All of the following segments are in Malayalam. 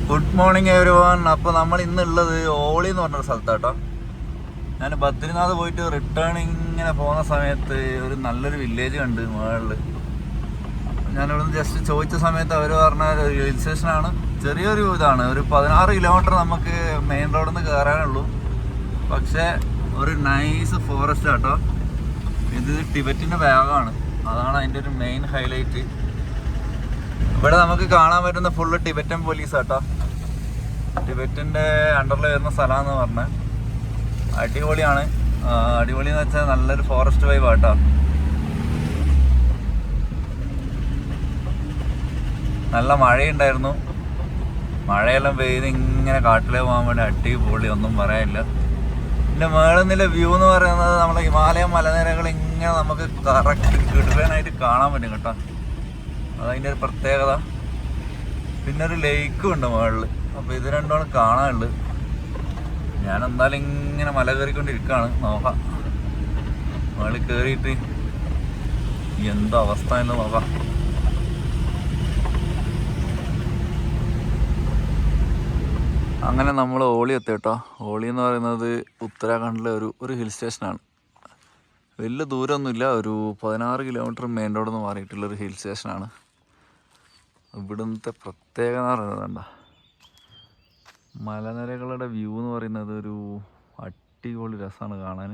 Good morning everyone. അപ്പോൾ നമ്മൾ ഇന്നുള്ളത് ഓളി എന്ന് പറഞ്ഞൊരു സ്ഥലത്താട്ടോ. ഞാൻ ബദ്രിനാഥ് പോയിട്ട് റിട്ടേൺ ഇങ്ങനെ പോകുന്ന സമയത്ത് ഒരു നല്ലൊരു വില്ലേജ് കണ്ട് മുകളിൽ. ഞാനിവിടുന്ന് ജസ്റ്റ് ചോദിച്ച സമയത്ത് അവർ പറഞ്ഞ ഒരു ഹിൽ സ്റ്റേഷനാണ്. ചെറിയൊരു ഇതാണ്, ഒരു 16 കിലോമീറ്റർ നമുക്ക് മെയിൻ റോഡിൽ നിന്ന് കയറാനുള്ളൂ. പക്ഷേ ഒരു നൈസ് ഫോറസ്റ്റ് ആട്ടോ. ഇത് ടിബറ്റിൻ്റെ ഭാഗമാണ്, അതാണ് അതിൻ്റെ ഒരു മെയിൻ ഹൈലൈറ്റ്. ഇവിടെ നമുക്ക് കാണാൻ പറ്റുന്ന ഫുള്ള് ടിബറ്റൻ പോലീസ് ആട്ടോ. ടിബറ്റിൻ്റെ അണ്ടറിൽ വരുന്ന സ്ഥലമാണെന്ന് പറഞ്ഞത്. അടിപൊളിയാണ്. അടിപൊളി എന്ന് വെച്ചാൽ നല്ലൊരു ഫോറസ്റ്റ് വൈബ് ആട്ടോ. നല്ല മഴയുണ്ടായിരുന്നു. മഴയെല്ലാം പെയ്ത് ഇങ്ങനെ കാട്ടിലേക്ക് പോകാൻ വേണ്ടി അടിപൊളി, ഒന്നും പറയാനില്ല. പിന്നെ മേളിൽ നിന്നുള്ള വ്യൂ എന്ന് പറയുന്നത് നമ്മളെ ഹിമാലയൻ മലനിരകൾ ഇങ്ങനെ നമുക്ക് കറക്റ്റ് കിടുവാനായിട്ട് കാണാൻ പറ്റും കേട്ടോ. അതതിൻ്റെ ഒരു പ്രത്യേകത. പിന്നെ ഒരു ലേക്കും ഉണ്ട് മുകളിൽ. അപ്പോൾ ഇത് രണ്ടുമാണ് കാണാനുള്ളത്. ഞാൻ എന്തായാലും ഇങ്ങനെ മല കയറിക്കൊണ്ടിരിക്കുകയാണ്. നോക്കാം മുകളിൽ കയറിയിട്ട് എന്താ അവസ്ഥ എന്ന് നോക്കാം. അങ്ങനെ നമ്മൾ ഓളി എത്തി കേട്ടോ. ഓളി എന്ന് പറയുന്നത് ഉത്തരാഖണ്ഡിലെ ഒരു ഹിൽ സ്റ്റേഷനാണ്. വലിയ ദൂരമൊന്നുമില്ല, ഒരു 16 കിലോമീറ്റർ മെയിൻ റോഡിൽ നിന്ന് മാറിയിട്ടുള്ളൊരു ഹിൽ സ്റ്റേഷനാണ്. ഇവിടുത്തെ പ്രത്യേകത എന്ന് പറയുന്നത് കണ്ട മലനിരകളുടെ വ്യൂ എന്ന് പറയുന്നത് ഒരു അടിപൊളി രസമാണ് കാണാൻ.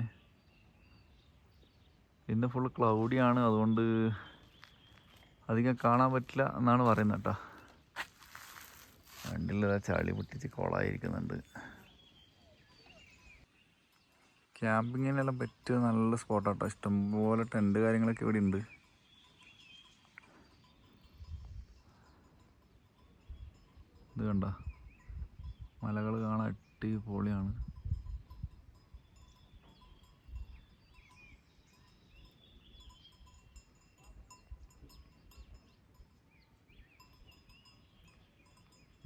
ഇന്ന് ഫുൾ ക്ലൗഡിയാണ്, അതുകൊണ്ട് അധികം കാണാൻ പറ്റില്ല എന്നാണ് പറയുന്നത് കേട്ടോ. വണ്ടിയിലൊരു ചളി പൊട്ടിച്ച് കോളായിരിക്കുന്നുണ്ട്. ക്യാമ്പിങ്ങിനെല്ലാം പറ്റിയ നല്ല സ്പോട്ടാട്ടോ. ഇഷ്ടംപോലെ ടെൻറ്റ് കാര്യങ്ങളൊക്കെ ഇവിടെ ഉണ്ട്. ഇത് കണ്ട മലകൾ കാണാൻ അടിപൊളിയാണ്.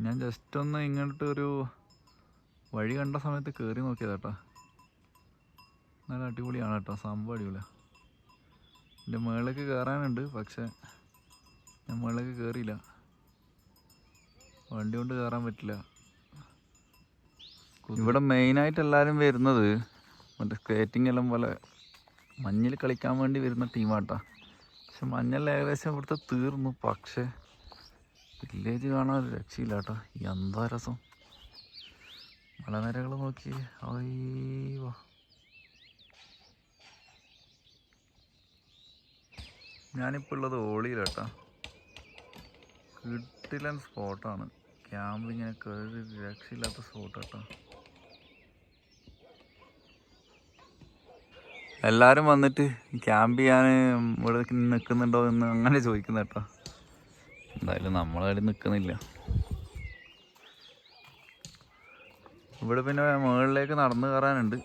ഞാൻ ജസ്റ്റ് ഒന്ന് ഇങ്ങോട്ട് ഒരു വഴി കണ്ട സമയത്ത് കയറി നോക്കിയതാട്ടോ. നല്ല അടിപൊളിയാണ് കേട്ടോ, സംഭവം അടിപൊളിയാണ്. എൻ്റെ മുകളിലേക്ക് കയറാനുണ്ട്, പക്ഷേ ഞാൻ മുകളിലേക്ക് കയറിയില്ല. വണ്ടി കൊണ്ട് കയറാൻ പറ്റില്ല. ഇവിടെ മെയിനായിട്ട് എല്ലാവരും വരുന്നത് മറ്റേ സ്കേറ്റിംഗ് എല്ലാം പോലെ മഞ്ഞിൽ കളിക്കാൻ വേണ്ടി വരുന്ന ടീമാട്ടാ. പക്ഷെ മഞ്ഞെല്ലാം ഏകദേശം ഇവിടുത്തെ തീർന്നു. പക്ഷേ വില്ലേജ് കാണാൻ ഒരു രക്ഷയില്ല കേട്ടോ. എന്താ രസം. മലനിരകൾ നോക്കി. അയ്യോ, ഞാനിപ്പോൾ ഉള്ളത് ഓളിയിലാട്ടോ. കിടിലൻ സ്പോട്ടാണ്. ക്യാമ്പിങ്ങിനൊക്കെ ഒരു രക്ഷയില്ലാത്ത സ്പോട്ട് കേട്ടോ. എല്ലാവരും വന്നിട്ട് ക്യാമ്പ് ചെയ്യാൻ ഇവിടെ നിൽക്കുന്നുണ്ടോ എന്ന് അങ്ങനെ ചോദിക്കുന്ന കേട്ടോ. എന്തായാലും നമ്മളവിടെ നിൽക്കുന്നില്ല. ഇവിടെ പിന്നെ മുകളിലേക്ക് നടന്നു കയറാനുണ്ട്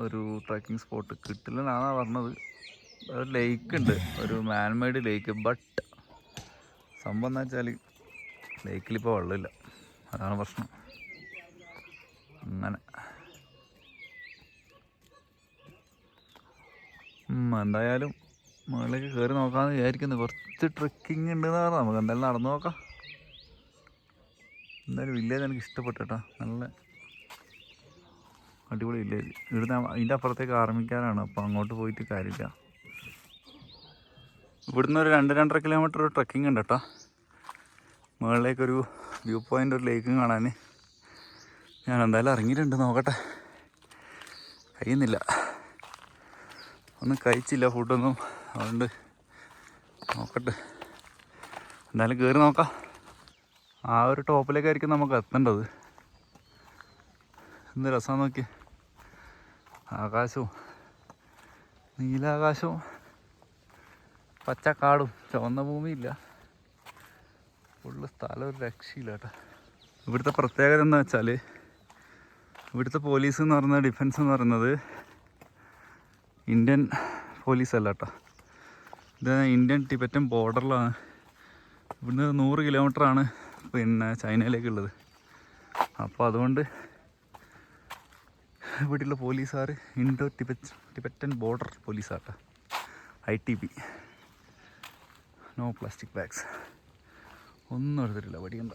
ഒരു ട്രക്കിംഗ് സ്പോട്ട്. കിട്ടില്ലെന്നാണ് പറഞ്ഞത്. ഒരു ലേക്ക് ഉണ്ട്, ഒരു മാൻമെയ്ഡ് ലേക്ക്. ബട്ട് സംഭവം എന്ന് വെച്ചാൽ ലേക്കിലിപ്പോൾ വെള്ളമില്ല, അതാണ് പ്രശ്നം. അങ്ങനെ എന്തായാലും മുകളിലേക്ക് കയറി നോക്കാമെന്ന് വിചാരിക്കുന്നു. കുറച്ച് ട്രക്കിംഗ് ഉണ്ടെന്ന് പറഞ്ഞാൽ നമുക്ക് എന്തായാലും നടന്നു നോക്കാം. എന്തായാലും വില്ലേജ് എനിക്ക് ഇഷ്ടപ്പെട്ടു കേട്ടോ. നല്ല അടിപൊളി വില്ലേജ്. ഇവിടുന്ന് അതിൻ്റെ അപ്പുറത്തേക്ക് ആർമിക്കാരാണ്, അപ്പോൾ അങ്ങോട്ട് പോയിട്ട് കാര്യമില്ല. ഇവിടുന്ന് ഒരു 2-2.5 കിലോമീറ്റർ ട്രക്കിംഗ് ഉണ്ട് കേട്ടോ. മുകളിലേക്കൊരു വ്യൂ പോയിൻ്റ്, ഒരു ലേക്കും കാണാൻ. ഞാൻ എന്തായാലും ഇറങ്ങിയിട്ടുണ്ട്, നോക്കട്ടെ. കഴിയുന്നില്ല, ഒന്നും കഴിച്ചില്ല ഫുഡൊന്നും, അതുകൊണ്ട് നോക്കട്ടെ. എന്തായാലും കയറി നോക്കാം. ആ ഒരു ടോപ്പിലേക്കായിരിക്കും നമുക്ക് എത്തേണ്ടത്. എന്ത് രസമാണ് നോക്കി. ആകാശവും നീലാകാശവും പച്ചക്കാടും ചുവന്ന ഭൂമിയില്ല, ഫുള്ള് സ്ഥലം ഒരു രക്ഷയില്ല കേട്ടോ. ഇവിടുത്തെ പ്രത്യേകത എന്ന് വെച്ചാൽ ഇവിടുത്തെ പോലീസ് എന്ന് പറയുന്നത്, ഡിഫൻസ് എന്ന് പറയുന്നത് ഇന്ത്യൻ പോലീസല്ല കേട്ടോ. ഇത് ഇന്ത്യൻ ടിബറ്റൻ ബോർഡറിലാണ്. ഇവിടുന്ന് 100 കിലോമീറ്ററാണ് പിന്നെ ചൈനയിലേക്കുള്ളത്. അപ്പോൾ അതുകൊണ്ട് ഇവിടെയുള്ള പോലീസുകാർ ഇൻഡോ ടിബറ്റൻ ബോർഡർ പോലീസാട്ടോ, ITB. നോ പ്ലാസ്റ്റിക് ബാഗ്സ് ഒന്നും എടുത്തിട്ടില്ല, പഠിക്കണ്ട.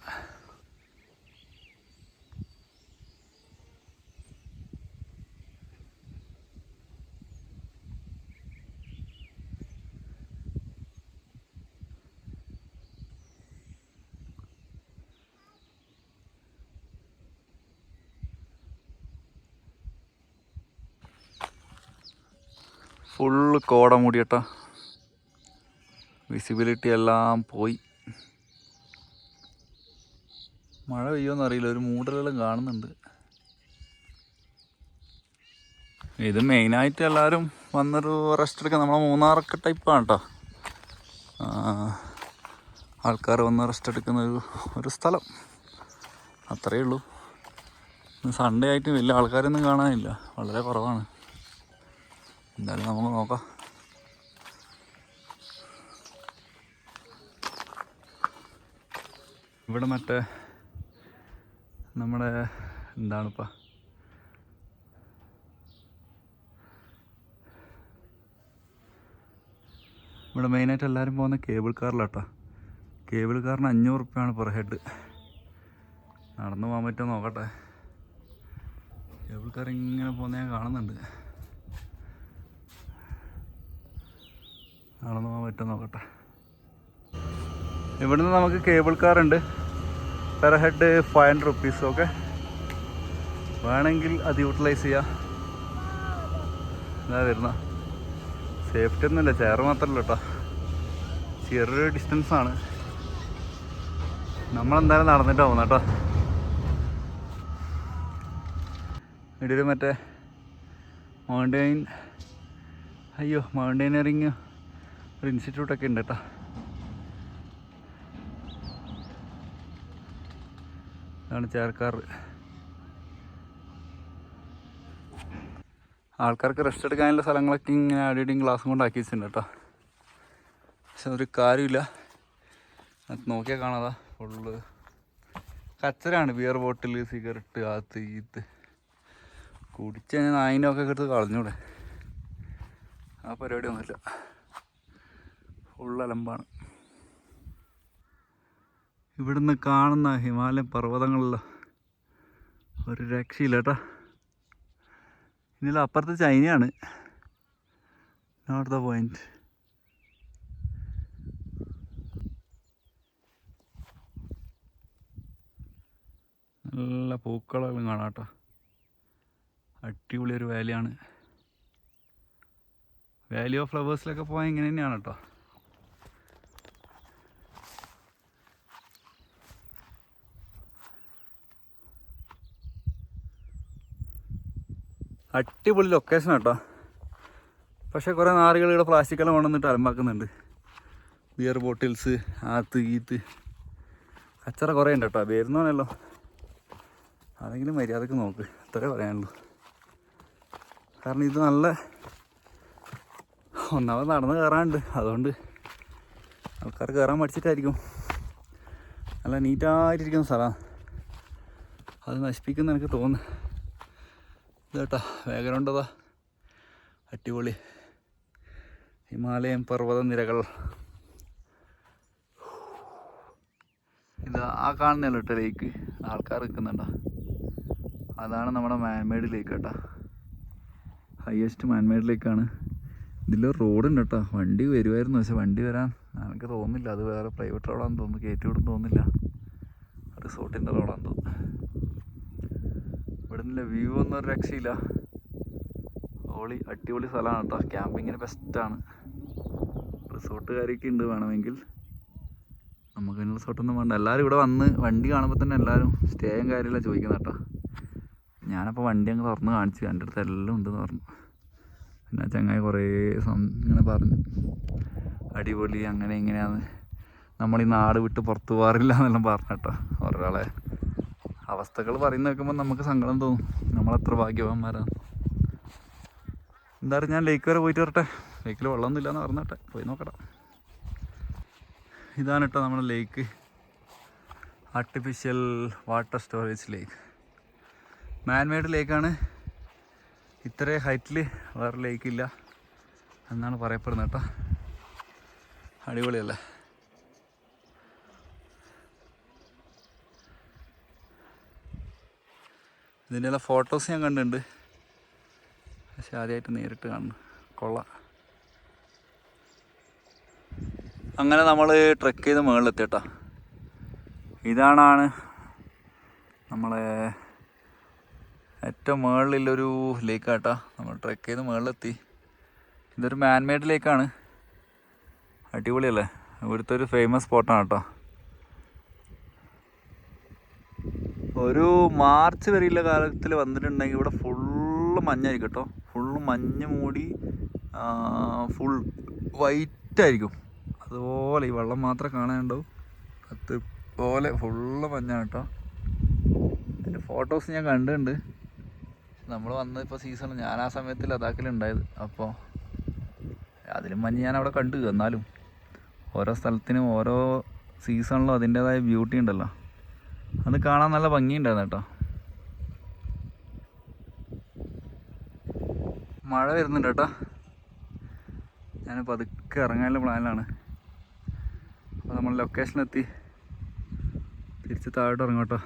ഫുള്ള് കോട മൂടിയട്ടോ, വിസിബിലിറ്റി എല്ലാം പോയി. മഴ പെയ്യുമെന്ന് അറിയില്ല, ഒരു മൂടലെല്ലാം കാണുന്നുണ്ട്. ഇത് മെയിനായിട്ട് എല്ലാവരും വന്നൊരു റെസ്റ്റ് എടുക്കാൻ, നമ്മളെ മൂന്നാറൊക്കെ ടൈപ്പാണ് കേട്ടോ ആൾക്കാർ വന്ന് റെസ്റ്റ് എടുക്കുന്ന ഒരു സ്ഥലം, അത്രയേ ഉള്ളൂ. സൺഡേ ആയിട്ട് വലിയ ആൾക്കാരൊന്നും കാണാനില്ല, വളരെ കുറവാണ്. എന്തായാലും നമുക്ക് നോക്കാം. ഇവിടെ മറ്റേ നമ്മുടെ എന്താണിപ്പോൾ ഇവിടെ മെയിനായിട്ട് എല്ലാവരും പോകുന്ന കേബിൾ കാറിലാട്ടോ. കേബിൾ കാറിന് 500 റുപ്യാണ് പെർ ഹെഡ്. നടന്നു പോകാൻ പറ്റുമോ നോക്കട്ടെ. കേബിൾ കാർ ഇങ്ങനെ പോകുന്ന ഞാൻ കാണുന്നുണ്ട്, നടന്നു പോകാൻ പറ്റുമോ നോക്കട്ടെ. ഇവിടുന്ന് നമുക്ക് കേബിൾ കാർ ഉണ്ട്, പെർ ഹെഡ് 500 റുപ്പീസ്. ഓക്കെ, വേണമെങ്കിൽ അത് യൂട്ടിലൈസ് ചെയ്യാം. ഇതാ വരുന്ന സേഫ്റ്റി ഒന്നുമില്ല, ചെയർ മാത്രമല്ല കേട്ടോ, ചെറിയൊരു ഡിസ്റ്റൻസാണ്. നമ്മളെന്തായാലും നടന്നിട്ട് പോകുന്ന കേട്ടോ. ഇവിടെ മറ്റേ മൗണ്ടൈനറിങ് ഒരു ഇൻസ്റ്റിറ്റ്യൂട്ടൊക്കെ ഉണ്ട് കേട്ടോ. ഇതാണ് ചേർക്കാർ. ആൾക്കാർക്ക് റെസ്റ്റ് എടുക്കാനുള്ള സ്ഥലങ്ങളൊക്കെ ഇങ്ങനെ അടിയും ഗ്ലാസും കൊണ്ട് ആക്കി വെച്ചിട്ടുണ്ട് കേട്ടോ. പക്ഷെ ഒരു കാര്യമില്ല, അത് നോക്കിയാൽ കാണാതാ ഫുള്ള് കച്ചറാണ്. ബിയർ ബോട്ടിൽ, സിഗരറ്റ്, അത് ഇത് കുടിച്ച് കഴിഞ്ഞാൽ നായിൻ്റെ ഒക്കെ എടുത്ത് കളഞ്ഞൂടെ. ആ പരിപാടിയൊന്നുമില്ല, ഫുള്ള് അലമ്പാണ്. ഇവിടുന്ന് കാണുന്ന ഹിമാലയൻ പർവ്വതങ്ങളിലോ ഒരു രക്ഷയില്ല കേട്ടോ. ഇനിയുള്ള അപ്പുറത്ത് ചൈനയാണ്, നോട്ട് ദ പോയിന്റ്. നല്ല പൂക്കളെല്ലാം കാണാം കേട്ടോ, അടിപൊളി ഒരു വാലിയാണ്. വാലി ഓഫ് ഫ്ലവേഴ്സിലൊക്കെ പോയാൽ ഇങ്ങനെ തന്നെയാണ് കേട്ടോ. അടിപൊളി ലൊക്കേഷൻ കേട്ടോ. പക്ഷേ കുറേ നാറുകൾ ഇവിടെ പ്ലാസ്റ്റിക്കെല്ലാം കൊണ്ടുവന്നിട്ട് അലമ്പാക്കുന്നുണ്ട്. ബിയർ ബോട്ടിൽസ്, ആത്ത് ഈത്ത് കച്ചറ കുറേ ഉണ്ട് കേട്ടോ. വരുന്നോണല്ലോ, അതെങ്കിലും മര്യാദക്ക് നോക്ക്, അത്രേ പറയാനുള്ളൂ. കാരണം ഇത് നല്ല ഒന്നാമത് നടന്ന് കയറാനുണ്ട്, അതുകൊണ്ട് ആൾക്കാർ കയറാൻ പഠിച്ചിട്ടായിരിക്കും. നല്ല നീറ്റായിട്ടിരിക്കുന്ന സ്ഥലമാണ്, അത് നശിപ്പിക്കുന്ന എനിക്ക് തോന്നുന്നു. ഇത് കേട്ടോ വേഗമുണ്ടതാ, അടിപൊളി ഹിമാലയൻ പർവ്വത നിരകൾ. ഇത് ആ കാണുന്നല്ലോ കേട്ടോ ലേക്ക്, ആൾക്കാർ നിൽക്കുന്നുണ്ടോ, അതാണ് നമ്മുടെ മാൻമേഡ് ലേക്ക് കേട്ടോ. ഹയ്യസ്റ്റ് മാൻമേഡ് ലേക്കാണ്. ഇതിലൊരു റോഡുണ്ട് കേട്ടോ, വണ്ടി വരുമായിരുന്നു, പക്ഷെ വണ്ടി വരാൻ എനിക്ക് തോന്നുന്നില്ല. അത് വേറെ പ്രൈവറ്റ് റോഡാണെന്ന് തോന്നുന്നു, കയറ്റി വിടും തോന്നുന്നില്ല, റിസോർട്ടിൻ്റെ റോഡാണെന്ന് തോന്നുന്നു. ഇവിടെ നിന്നില്ല വ്യൂ ഒന്നും ഒരു രക്ഷയില്ല. അടിപൊളി സ്ഥലമാണ് കേട്ടോ, ക്യാമ്പിങ്ങിന് ബെസ്റ്റാണ്. റിസോർട്ടുകാരൊക്കെ ഉണ്ട്, വേണമെങ്കിൽ നമുക്ക് ഇനി റിസോർട്ടൊന്നും വേണ്ട. എല്ലാവരും ഇവിടെ വന്ന് വണ്ടി കാണുമ്പോൾ തന്നെ എല്ലാവരും സ്റ്റേയും കാര്യമെല്ലാം ചോദിക്കുന്ന കേട്ടോ. ഞാനപ്പോൾ വണ്ടി അങ്ങ് തുറന്ന് കാണിച്ചു, എൻ്റെ അടുത്ത് എല്ലാം ഉണ്ടെന്ന് പറഞ്ഞു. പിന്നെ ചങ്ങായി കുറേ ഇങ്ങനെ പറഞ്ഞു അടിപൊളി അങ്ങനെ ഇങ്ങനെയാണ്, നമ്മൾ ഈ നാട് വിട്ട് പുറത്തു പോകാറില്ല എന്നെല്ലാം പറഞ്ഞു കേട്ടോ. ഒരാളെ അവസ്ഥകൾ പറയുന്ന കേൾക്കുമ്പോൾ നമുക്ക് സങ്കടം തോന്നും, നമ്മളെത്ര ഭാഗ്യവാന്മാരാണ്. എന്തായാലും ഞാൻ ലേക്ക് വരെ പോയിട്ട് വരട്ടെ. ലേക്കിൽ വെള്ളമൊന്നും ഇല്ലയെന്ന് പറഞ്ഞട്ടെ, പോയി നോക്കട്ടെ. ഇതാണ് കേട്ടോ നമ്മുടെ ലേക്ക്, ആർട്ടിഫിഷ്യൽ വാട്ടർ സ്റ്റോറേജ് ലേക്ക്. മാൻമെയ്ഡ് ലേക്കാണ്, ഇത്രയും ഹൈറ്റിൽ വേറെ ലേക്കില്ല എന്നാണ് പറയപ്പെടുന്നത് കേട്ടോ. അടിപൊളിയല്ലേ? ഇതിൻ്റെ എല്ലാം ഫോട്ടോസ് ഞാൻ കണ്ടിട്ടുണ്ട്, പക്ഷെ ആദ്യമായിട്ട് നേരിട്ട് കാണുന്നു. കൊള്ളാം. അങ്ങനെ നമ്മൾ ട്രെക്ക് ചെയ്ത് മുകളിലെത്തി കേട്ടോ. ഇതാണ് നമ്മളെ ഏറ്റവും മുകളിലൊരു ലേക്കാട്ടോ. നമ്മൾ ട്രെക്ക് ചെയ്ത് മുകളിലെത്തി. ഇതൊരു മാൻമെയ്ഡ് ലേക്കാണ്. അടിപൊളിയല്ലേ? ഇവിടുത്തെ ഒരു ഫേമസ് സ്പോട്ടാണ് കേട്ടോ. ഒരു മാർച്ച് വരെയുള്ള കാലത്തിൽ വന്നിട്ടുണ്ടെങ്കിൽ ഇവിടെ ഫുള്ള് മഞ്ഞായിരിക്കും കേട്ടോ. ഫുള്ള് മഞ്ഞ് മൂടി ഫുൾ വൈറ്റ് ആയിരിക്കും. അതുപോലെ ഈ വെള്ളം മാത്രമേ കാണാനുണ്ടാവും. അതുപോലെ ഫുള്ള് മഞ്ഞാണ് കേട്ടോ. അതിൻ്റെ ഫോട്ടോസ് ഞാൻ കണ്ടിട്ടുണ്ട്. നമ്മൾ വന്നത് ഇപ്പോൾ സീസൺ, ഞാൻ ആ സമയത്ത് ലഡാക്കിലുണ്ടായത്. അപ്പോൾ അതിലും മഞ്ഞ് ഞാൻ അവിടെ കണ്ടു. എന്നാലും ഓരോ സ്ഥലത്തിനും ഓരോ സീസണിലും അതിൻ്റേതായ ബ്യൂട്ടി ഉണ്ടല്ലോ. അത് കാണാൻ നല്ല ഭംഗിയുണ്ടായിരുന്നു കേട്ടോ. മഴ വരുന്നുണ്ട് കേട്ടോ. ഞാൻ പതുക്കെ ഇറങ്ങാനുള്ള പ്ലാനിലാണ്. അപ്പോൾ നമ്മൾ ലൊക്കേഷനിലെത്തി. തിരിച്ച് താഴോട്ട് ഇറങ്ങാം കേട്ടോ.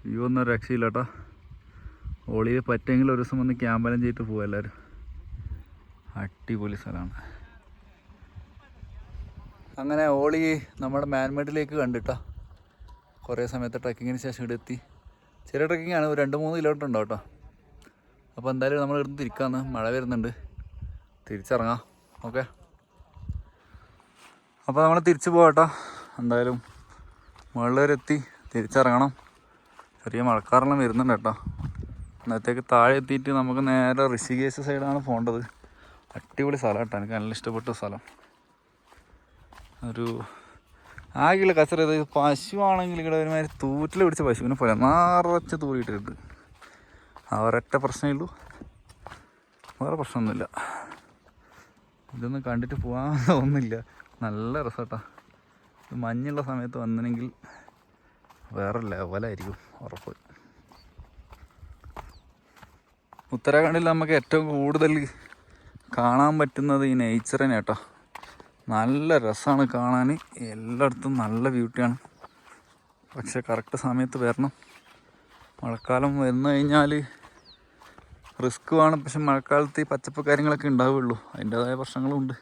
വ്യൂ ഒന്നും ഒരു രക്ഷയില്ല കേട്ടോ. ഓളിയിൽ പറ്റുമെങ്കിൽ ഒരു ദിവസം വന്ന് ക്യാമ്പെല്ലാം ചെയ്തിട്ട് പോവാം എല്ലാവരും. അടിപൊളി സ്ഥലമാണ്. അങ്ങനെ ഓളി നമ്മുടെ മാൻമെയ്ഡിലേക്ക് കണ്ടിട്ടോ. കുറേ സമയത്ത് ട്രക്കിങ്ങിന് ശേഷം ഇവിടെ എത്തി. ചെറിയ ട്രക്കിങ്ങാണ്, 2-3 കിലോമീറ്റർ ഉണ്ടാവും കേട്ടോ. അപ്പോൾ എന്തായാലും നമ്മൾ ഇവിടുന്ന് തിരിക്കാമെന്ന്. മഴ വരുന്നുണ്ട്, തിരിച്ചിറങ്ങാം. ഓക്കെ, അപ്പോൾ നമ്മൾ തിരിച്ചു പോകാം കേട്ടോ. എന്തായാലും മുകളിൽ വരെ എത്തി, തിരിച്ചിറങ്ങണം. ചെറിയ മഴക്കാറെല്ലാം വരുന്നുണ്ട് കേട്ടോ. അന്നത്തേക്ക് താഴെ എത്തിയിട്ട് നമുക്ക് നേരെ ഋഷികേശ് സൈഡാണ് പോകേണ്ടത്. അടിപൊളി സ്ഥലം കേട്ടോ, എനിക്ക് നല്ല ഇഷ്ടപ്പെട്ട സ്ഥലം. ഒരു ആകെയുള്ള കച്ചറ ഇത്. പശുവാണെങ്കിൽ ഇവിടെ ഒരുമാതിരി തൂറ്റിൽ പിടിച്ച പശുവിനെ പോലെ നിറച്ച് തൂറിയിട്ടിട്ടുണ്ട്. ആ ഒരൊറ്റ പ്രശ്നമേ ഉള്ളൂ, വേറെ പ്രശ്നമൊന്നുമില്ല. ഇതൊന്നും കണ്ടിട്ട് പോകാൻ തോന്നുന്നില്ല. നല്ല രസമാട്ടോ. ഇത് മഞ്ഞുള്ള സമയത്ത് വന്നിനെങ്കിൽ വേറെ ലെവലായിരിക്കും ഉറപ്പ്. ഉത്തരാഖണ്ഡിൽ നമുക്ക് ഏറ്റവും കൂടുതൽ കാണാൻ പറ്റുന്നത് ഈ നേച്ചർ തന്നെ കേട്ടോ. നല്ല രസമാണ് കാണാൻ. എല്ലായിടത്തും നല്ല ബ്യൂട്ടിയാണ്. പക്ഷെ കറക്റ്റ് സമയത്ത് വരണം. മഴക്കാലം വന്നു കഴിഞ്ഞാൽ റിസ്ക് വേണം. പക്ഷെ മഴക്കാലത്ത് ഈ പച്ചപ്പ് കാര്യങ്ങളൊക്കെ ഉണ്ടാവുകയുള്ളൂ. അതിൻ്റേതായ പ്രശ്നങ്ങളുണ്ട്.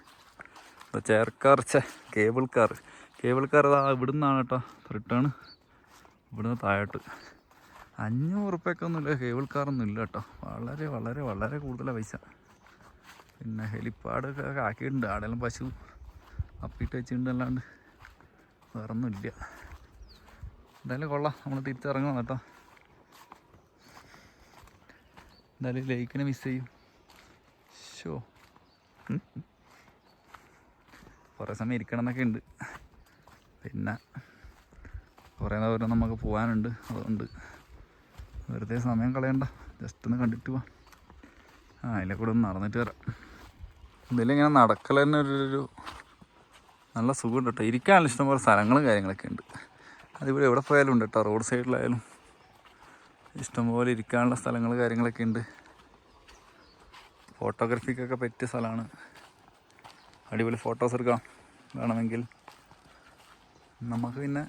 കേബിൾ കാർ അതാ ഇവിടെ നിന്നാണ് കേട്ടോ റിട്ടേൺ. ഇവിടുന്ന് താഴോട്ട് 500 ഉറുപ്പ്യൊക്കെ ഒന്നുമില്ല. കേബിൾ കാറൊന്നും ഇല്ല കേട്ടോ. വളരെ വളരെ വളരെ കൂടുതലാണ് പൈസ. പിന്നെ ഹെലിപ്പാഡൊക്കെ ആക്കിയിട്ടുണ്ട്. ആടെല്ലാം പശു അപ്പിട്ട് വെച്ചിട്ടുണ്ട്, അല്ലാണ്ട് വേറൊന്നുമില്ല. എന്തായാലും കൊള്ളാം. നമ്മൾ തിരിച്ചിറങ്ങണം കേട്ടോ. എന്തായാലും ലേക്കിനെ മിസ് ചെയ്യും. ഷോ കുറേ സമയം ഇരിക്കണം എന്നൊക്കെ ഉണ്ട്. പിന്നെ കുറേ ദൂരം നമുക്ക് പോകാനുണ്ട്. അതുകൊണ്ട് വെറുതെ സമയം കളയണ്ട, ജസ്റ്റ് ഒന്ന് കണ്ടിട്ട് പോവാം. അതിലെ കൂടെ ഒന്ന് നടന്നിട്ട് വരാം. എന്തായാലും ഇങ്ങനെ നടക്കൽ തന്നെ ഒരു നല്ല സുഖമുണ്ട് കേട്ടോ. ഇരിക്കാനുള്ള ഇഷ്ടംപോലെ സ്ഥലങ്ങളും കാര്യങ്ങളൊക്കെ ഉണ്ട്. അതിവിടെ എവിടെ പോയാലും ഉണ്ട് കേട്ടോ. റോഡ് സൈഡിലായാലും ഇഷ്ടംപോലെ ഇരിക്കാനുള്ള സ്ഥലങ്ങൾ കാര്യങ്ങളൊക്കെ ഉണ്ട്. ഫോട്ടോഗ്രാഫിക്കൊക്കെ പറ്റിയ സ്ഥലമാണ്. അടിപൊളി ഫോട്ടോസ് എടുക്കാം വേണമെങ്കിൽ. നമുക്ക് പിന്നെ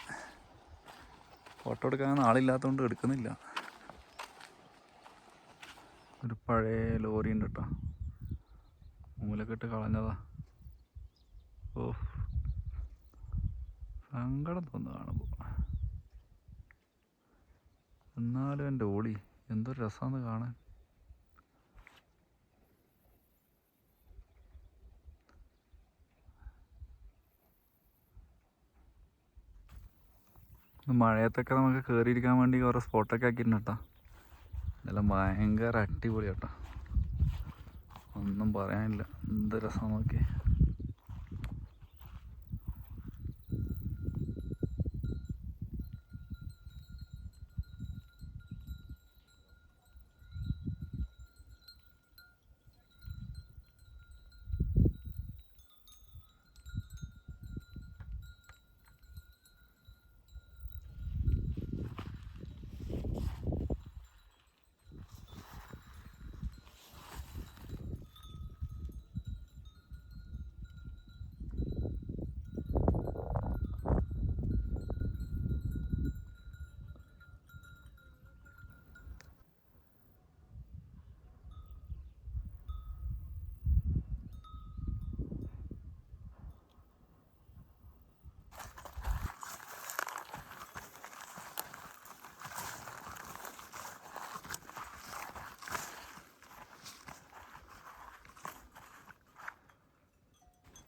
ഫോട്ടോ എടുക്കാൻ ആളില്ലാത്തതുകൊണ്ട് എടുക്കുന്നില്ല. ഒരു പഴയ ലോറി ഉണ്ട് കേട്ടോ, മൂലക്കെട്ട് കളഞ്ഞതാ. ഓ, സങ്കടം തോന്നുന്നു കാണുമ്പോൾ. എന്നാലും എൻ്റെ ഓളി എന്തൊരു രസമാണ് കാണാൻ. മഴയത്തൊക്കെ നമുക്ക് കയറിയിരിക്കാൻ വേണ്ടി കുറേ സ്പോട്ടൊക്കെ ആക്കിയിട്ടുണ്ട് കേട്ടോ. ഇതെല്ലാം ഭയങ്കര അടിപൊളി കേട്ടോ, ഒന്നും പറയാനില്ല. എന്ത് രസം നോക്കി.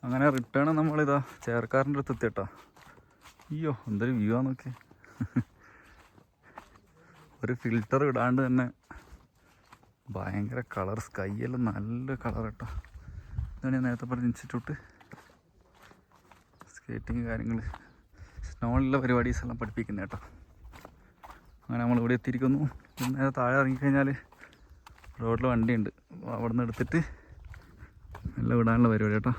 അങ്ങനെ റിട്ടേൺ നമ്മളിതാ ചേർക്കാറിൻ്റെ അടുത്ത് എത്തിയിട്ടാ. അയ്യോ എന്തൊരു വ്യൂ ആ നോക്കി. ഒരു ഫിൽറ്റർ ഇടാണ്ട് തന്നെ ഭയങ്കര കളർ, സ്കൈയെല്ലാം നല്ല കളർ കേട്ടോ. ഇതാണ് ഞാൻ നേരത്തെ പറഞ്ഞ ഇൻസ്റ്റിറ്റ്യൂട്ട്. സ്കേറ്റിങ് കാര്യങ്ങൾ, സ്നോളിലുള്ള പരിപാടീസ് എല്ലാം പഠിപ്പിക്കുന്നത് കേട്ടോ. അങ്ങനെ നമ്മളിവിടെ എത്തിയിരിക്കുന്നു. നേരെ താഴെ ഇറങ്ങിക്കഴിഞ്ഞാൽ റോഡിൽ വണ്ടിയുണ്ട്, അവിടെ നിന്ന് എടുത്തിട്ട് എല്ലാം വിടാനുള്ള പരിപാടി കേട്ടോ.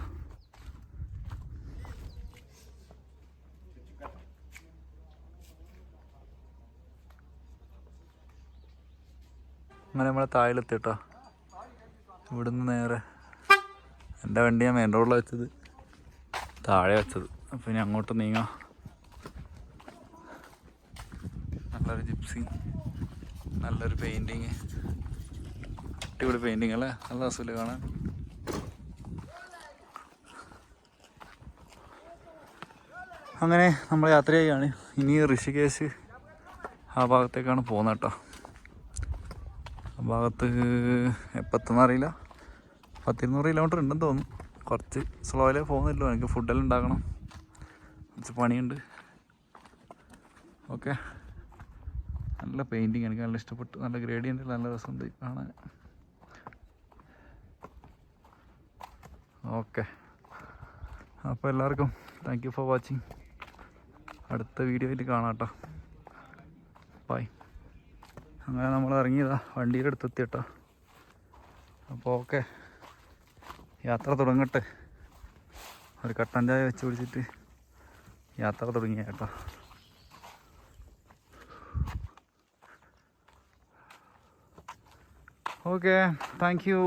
അങ്ങനെ നമ്മളെ താഴെത്തി കേട്ടോ. ഇവിടുന്ന് നേരെ എൻ്റെ വണ്ടി ഞാൻ മെയിൻ റോഡിലാണ് വെച്ചത്, താഴെ വെച്ചത്. അപ്പോൾ ഇനി അങ്ങോട്ട് നീങ്ങാം. നല്ലൊരു ജിപ്സി, നല്ലൊരു പെയിൻറ്റിങ്, അടിപൊളി പെയിൻറ്റിങ് അല്ലേ, നല്ല രസമില്ല കാണാൻ. അങ്ങനെ നമ്മൾ യാത്ര ചെയ്യുകയാണ്. ഇനി ഋഷികേശ് ആ ഭാഗത്തേക്കാണ് പോകുന്നത് കേട്ടോ. ആ ഭാഗത്ത് എപ്പത്തെന്ന് അറിയില്ല, 100-200 കിലോമീറ്റർ ഉണ്ടെന്ന് തോന്നുന്നു. കുറച്ച് സ്ലോയിലേ പോകുന്നില്ലോ, എനിക്ക് ഫുഡെല്ലാം ഉണ്ടാക്കണം, കുറച്ച് പണിയുണ്ട്. ഓക്കെ, നല്ല പെയിൻറ്റിങ്, എനിക്ക് നല്ല ഇഷ്ടപ്പെട്ടു. നല്ല ഗ്രേഡിയൻ്റ്, നല്ല രസമുണ്ട് കാണാൻ. ഓക്കെ, അപ്പോൾ എല്ലാവർക്കും താങ്ക് യു ഫോർ വാച്ചിങ്. അടുത്ത വീഡിയോയിൽ കാണാം കേട്ടോ. ബൈ. അങ്ങനെ നമ്മൾ ഇറങ്ങിയതാ, വണ്ടിയുടെ അടുത്ത് എത്തി കേട്ടോ. അപ്പോൾ ഓക്കെ, യാത്ര തുടങ്ങട്ടെ. ഒരു കട്ടൻ ചായ വെച്ച് പിടിച്ചിട്ട് യാത്ര തുടങ്ങിയ കേട്ടോ. Okay, thank you.